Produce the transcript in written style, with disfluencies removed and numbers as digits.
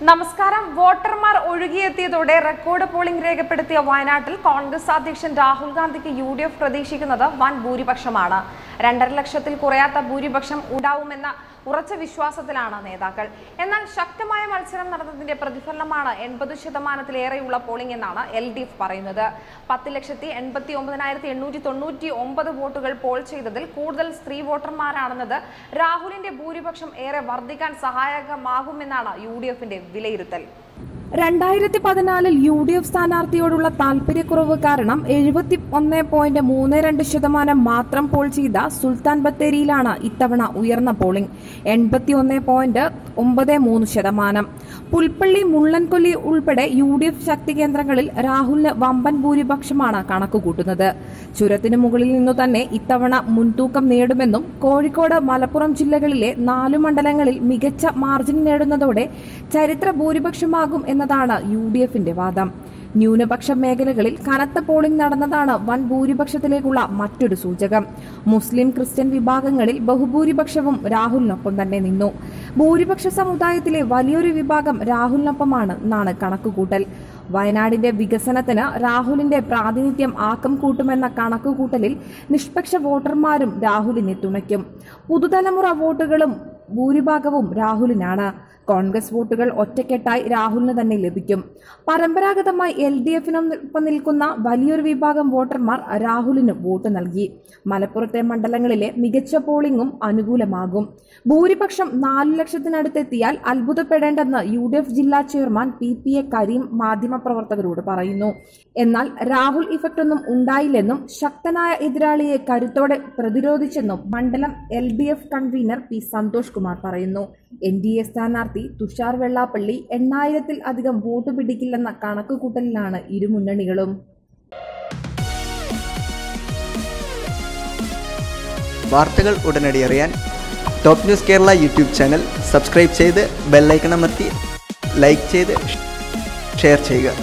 നമസ്കാരം. വോട്ടർമാർ ഒഴുകിയെത്തിയതോടെ record polling രേഖപ്പെടുത്തിയ വയനാട്ടിൽ കോൺഗ്രസ് അധ്യക്ഷൻ രാഹുൽ ഗാന്ധിക്ക് UDF പ്രതീക്ഷിക്കുന്നത് വൻ ഭൂരിപക്ഷമാണ്. 2.5 ലക്ഷത്തിൽ കുറയാത്ത ഭൂരിപക്ഷം ഉണ്ടാവുമെന്ന ഉറച്ച വിശ്വാസത്തിലാണ് നേതാക്കൾ. എന്നാൽ ശക്തമായ മത്സരം നടന്നതിന്റെ പ്രതിഫലനമാണ് 80%-ലേറെയുള്ള പോളിംഗ് എന്നാണ് LDF പറയുന്നത്. 10,89,899 വോട്ടുകൾ പോൾ ചെയ്തതിൽ കൂടുതൽ സ്ത്രീ വോട്ടർമാരാണെന്നത് രാഹുലിന്റെ ഭൂരിപക്ഷം ഏറെ വർദ്ധിക്കാൻ സഹായകമാകുമെന്നാണ് UDFന്റെ വിലയിരുത്തൽ. 2014 UDF സ്ഥാനാർത്ഥിയോടുള്ള താൽപര്യക്കുറവ് കാരണം 71.32% മാത്രം പോൾ ചെയ്ത സുൽത്താൻ ബത്തേരിയിലാണ് ഇത്തവണ ഉയർന്ന പോളിംഗ് 81.93%. പുൽപ്പള്ളി, മുള്ളൻകൊല്ലി ഉൾപ്പെടെ UDF ശക്തി കേന്ദ്രങ്ങളിൽ രാഹുലിന് വമ്പൻ ഭൂരിപക്ഷമാണ് കണക്കുകൂട്ടുന്നത്. ചുരത്തിനു മുകളിൽ നിന്നു തന്നെ ഇത്തവണ മുൻതൂക്കം നേടുമെന്നും കോഴിക്കോട്, മലപ്പുറം ജില്ലകളിലെ 4 മണ്ഡലങ്ങളിൽ മികച്ച മാർജിൻ നേടുന്നതോടെ ചരിത്ര ഭൂരിപക്ഷമാകും എന്നതാണ് UDFന്റെ വാദം. ന്യൂനപക്ഷ മേഖലകളിൽ കനത്ത പോളിംഗ് നടന്നതാണ് വൻ ഭൂരിപക്ഷത്തിലേക്കുള്ള മറ്റൊരു സൂചകം. മുസ്ലിം, ക്രിസ്ത്യൻ വിഭാഗങ്ങളിൽ ബഹുഭൂരിപക്ഷവും രാഹുലിനൊപ്പം തന്നെ നിന്നു. ഭൂരിപക്ഷ സമുദായത്തിലെ വലിയൊരു വിഭാഗം രാഹുലിനൊപ്പമാണ് എന്നാണ് കണക്കുകൂട്ടൽ. വയനാടിന്റെ വികസനത്തിന് രാഹുലിന്റെ പ്രാതിനിധ്യം ആക്കം കൂട്ടുമെന്ന കണക്കുകൂട്ടലിൽ നിഷ്പക്ഷ വോട്ടർമാരും രാഹുലിനെ തുണയ്ക്കും. പുതുതലമുറ വോട്ടുകളും ഭൂരിഭാഗവും രാഹുലിനാണ്. കോൺഗ്രസ് വോട്ടുകൾ ഒറ്റക്കെട്ടായി രാഹുലിന് തന്നെ ലഭിക്കും. പരമ്പരാഗതമായി LDFനൊപ്പം നിൽക്കുന്ന വലിയൊരു വിഭാഗം വോട്ടർമാർ രാഹുലിന് വോട്ട് നൽകി. മലപ്പുറത്തെ മണ്ഡലങ്ങളിലെ മികച്ച പോളിംഗും അനുകൂലമാകും. ഭൂരിപക്ഷം 4 ലക്ഷത്തിനടുത്തെത്തിയാൽ അത്ഭുതപ്പെടേണ്ടെന്ന് UDF ജില്ലാ ചെയർമാൻ PPA കരീം മാധ്യമപ്രവർത്തകരോട് പറയുന്നു. എന്നാൽ രാഹുൽ ഇഫക്റ്റ് ഒന്നും ഉണ്ടായില്ലെന്നും ശക്തനായ എതിരാളിയെ കരുത്തോടെ പ്രതിരോധിച്ചെന്നും മണ്ഡലം LDF convener P Santhosh Kumar പറയുന്നു. NDA സ്ഥാനാർത്ഥി തുഷാർ വെള്ളാപ്പള്ളി 8000-ൽ-അധികം വോട്ട് പിടിക്കില്ലെന്ന കണക്കുകൂട്ടലിലാണ് ഇരു മുന്നണികളും. വാർത്തകൾ ഉടനടി അറിയാൻ top news Kerala YouTube channel subscribe ചെയ്ത് ബെല്ലൈക്കൺ അമർത്തി ലൈക്ക് ചെയ്ത് ഷെയർ ചെയ്യുക.